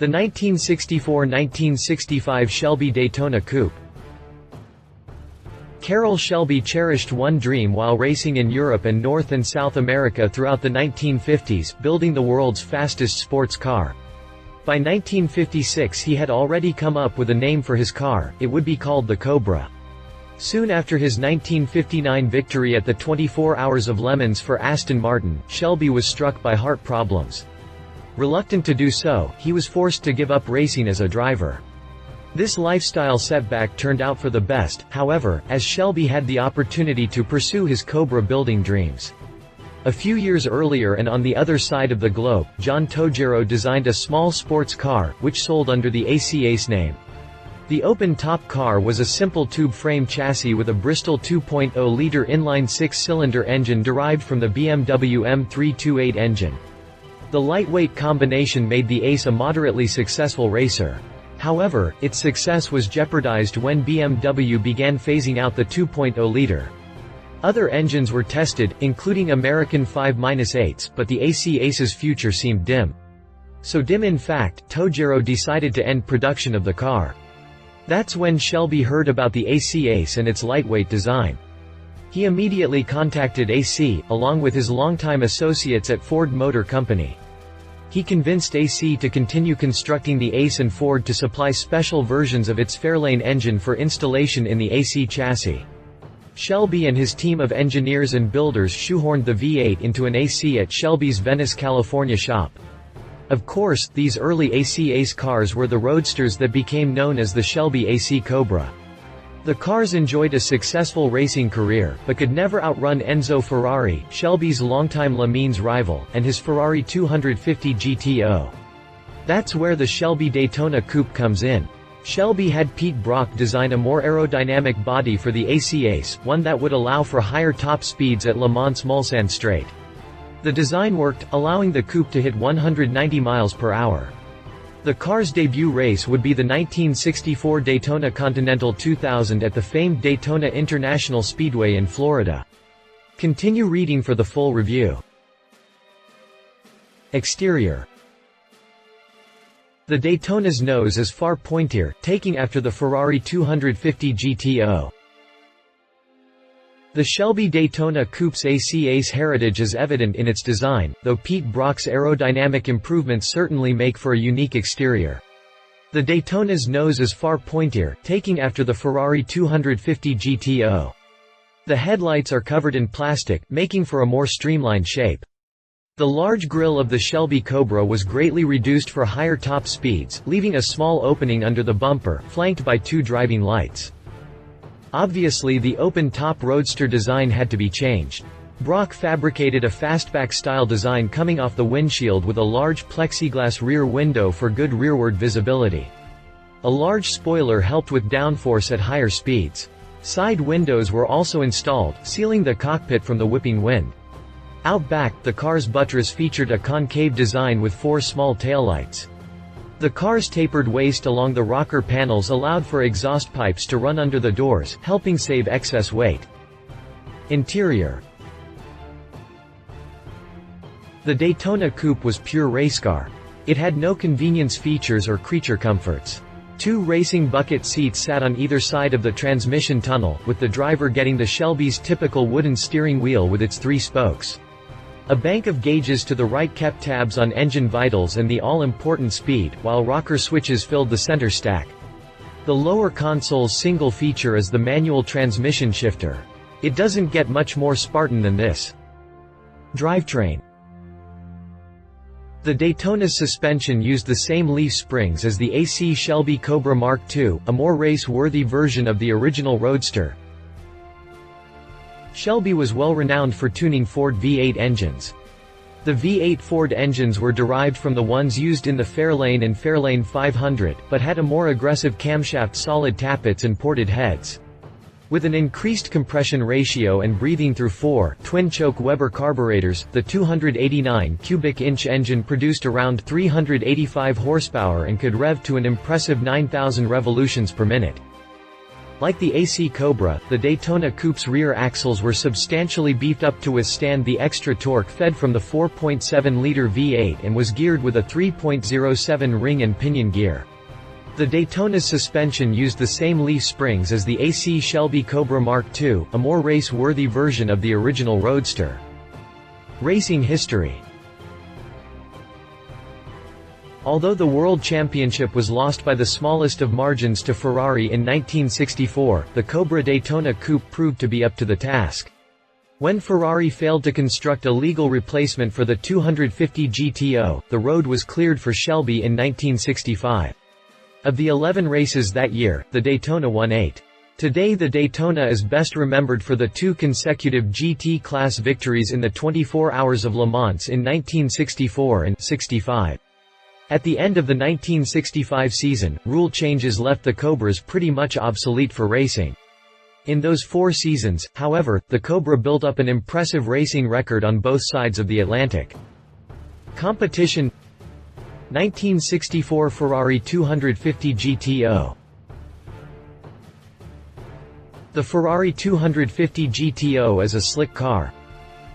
The 1964–1965 Shelby Daytona Coupe. Caroll Shelby cherished one dream while racing in Europe and North and South America throughout the 1950s, building the world's fastest sports car. By 1956 he had already come up with a name for his car. It would be called the Cobra. Soon after his 1959 victory at the 24 Hours of LeMans for Aston Martin, Shelby was struck by heart problems. Reluctant to do so, he was forced to give up racing as a driver. This lifestyle setback turned out for the best, however, as Shelby had the opportunity to pursue his Cobra-building dreams. A few years earlier and on the other side of the globe, Tojeiro designed a small sports car, which sold under the AC Ace name. The open-top car was a simple tube-frame chassis with a Bristol 2.0-liter inline six-cylinder engine derived from the BMW M328 engine. The lightweight combination made the Ace a moderately successful racer. However, its success was jeopardized when BMW began phasing out the 2.0-liter. Other engines were tested, including American 5-8s, but the AC Ace's future seemed dim. So dim in fact, Tojeiro decided to end production of the car. That's when Shelby heard about the AC Ace and its lightweight design. He immediately contacted AC, along with his longtime associates at Ford Motor Company. He convinced AC to continue constructing the Ace and Ford to supply special versions of its Fairlane engine for installation in the AC chassis. Shelby and his team of engineers and builders shoehorned the V8 into an AC at Shelby's Venice, California shop. Of course, these early AC Ace cars were the roadsters that became known as the Shelby AC Cobra. The cars enjoyed a successful racing career, but could never outrun Enzo Ferrari, Shelby's longtime LeMans rival, and his Ferrari 250 GTO. That's where the Shelby Daytona Coupe comes in. Shelby had Pete Brock design a more aerodynamic body for the AC Ace, one that would allow for higher top speeds at Le Mans Mulsanne Straight. The design worked, allowing the coupe to hit 190 miles per hour. The car's debut race would be the 1964 Daytona Continental 2000 at the famed Daytona International Speedway in Florida. Continue reading for the full review. Exterior. The Daytona's nose is far pointier, taking after the Ferrari 250 GTO. The Shelby Daytona Coupe's AC Ace heritage is evident in its design, though Pete Brock's aerodynamic improvements certainly make for a unique exterior. The Daytona's nose is far pointier, taking after the Ferrari 250 GTO. The headlights are covered in plastic, making for a more streamlined shape. The large grille of the Shelby Cobra was greatly reduced for higher top speeds, leaving a small opening under the bumper, flanked by two driving lights. Obviously the open-top roadster design had to be changed. Brock fabricated a fastback-style design coming off the windshield with a large plexiglass rear window for good rearward visibility. A large spoiler helped with downforce at higher speeds. Side windows were also installed, sealing the cockpit from the whipping wind. Out back, the car's buttress featured a concave design with four small taillights. The car's tapered waist along the rocker panels allowed for exhaust pipes to run under the doors, helping save excess weight. Interior. The Daytona Coupe was pure racecar. It had no convenience features or creature comforts. Two racing bucket seats sat on either side of the transmission tunnel, with the driver getting the Shelby's typical wooden steering wheel with its three spokes. A bank of gauges to the right kept tabs on engine vitals and the all-important speed, while rocker switches filled the center stack. The lower console's single feature is the manual transmission shifter. It doesn't get much more Spartan than this. Drivetrain. The Daytona's suspension used the same leaf springs as the AC Shelby Cobra Mark II, a more race-worthy version of the original Roadster. Shelby was well renowned for tuning Ford V8 engines. The V8 Ford engines were derived from the ones used in the Fairlane and Fairlane 500, but had a more aggressive camshaft solid tappets and ported heads. With an increased compression ratio and breathing through four twin-choke Weber carburetors, the 289 cubic inch engine produced around 385 horsepower and could rev to an impressive 9,000 revolutions per minute. Like the AC Cobra, the Daytona Coupe's rear axles were substantially beefed up to withstand the extra torque fed from the 4.7-liter V8 and was geared with a 3.07 ring and pinion gear. The Daytona's suspension used the same leaf springs as the AC Shelby Cobra Mark II, a more race-worthy version of the original Roadster. Racing history. Although the World Championship was lost by the smallest of margins to Ferrari in 1964, the Cobra-Daytona Coupe proved to be up to the task. When Ferrari failed to construct a legal replacement for the 250 GTO, the road was cleared for Shelby in 1965. Of the 11 races that year, the Daytona won 8. Today the Daytona is best remembered for the 2 consecutive GT-class victories in the 24 Hours of Le Mans in 1964 and 65. At the end of the 1965 season, rule changes left the Cobras pretty much obsolete for racing. In those 4 seasons, however, the Cobra built up an impressive racing record on both sides of the Atlantic. Competition. 1964 Ferrari 250 GTO. The Ferrari 250 GTO is a slick car.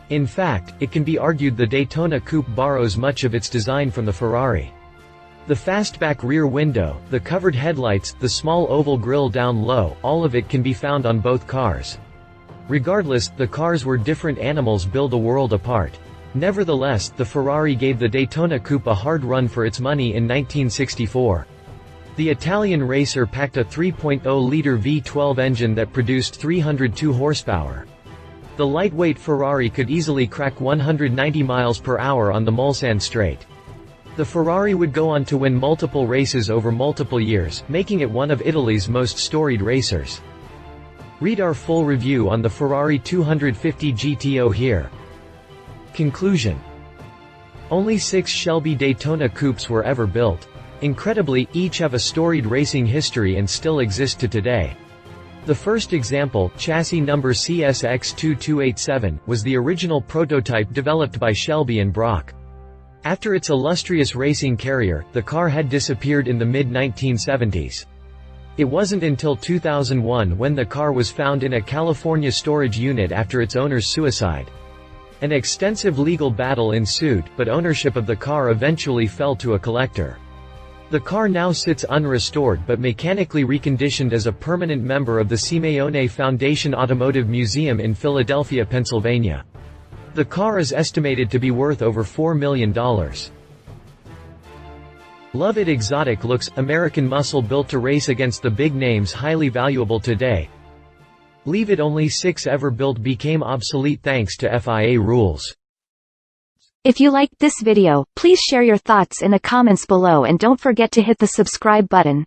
In fact, it can be argued the Daytona Coupe borrows much of its design from the Ferrari. The fastback rear window, the covered headlights, the small oval grille down low, all of it can be found on both cars. Regardless, the cars were different animals built a world apart. Nevertheless, the Ferrari gave the Daytona Coupe a hard run for its money in 1964. The Italian racer packed a 3.0-liter V12 engine that produced 302 horsepower. The lightweight Ferrari could easily crack 190 miles per hour on the Mulsanne Straight. The Ferrari would go on to win multiple races over multiple years, making it one of Italy's most storied racers. Read our full review on the Ferrari 250 GTO here. Conclusion. Only 6 Shelby Daytona Coupes were ever built. Incredibly, each have a storied racing history and still exist to today. The first example, chassis number CSX-2287, was the original prototype developed by Shelby and Brock. After its illustrious racing carrier, the car had disappeared in the mid-1970s. It wasn't until 2001 when the car was found in a California storage unit after its owner's suicide. An extensive legal battle ensued, but ownership of the car eventually fell to a collector. The car now sits unrestored but mechanically reconditioned as a permanent member of the Simeone Foundation Automotive Museum in Philadelphia, Pennsylvania. The car is estimated to be worth over $4 million. Love it. Exotic looks, American muscle built to race against the big names, highly valuable today. Leave it. Only 6 ever built became obsolete thanks to FIA rules. If you liked this video, please share your thoughts in the comments below and don't forget to hit the subscribe button.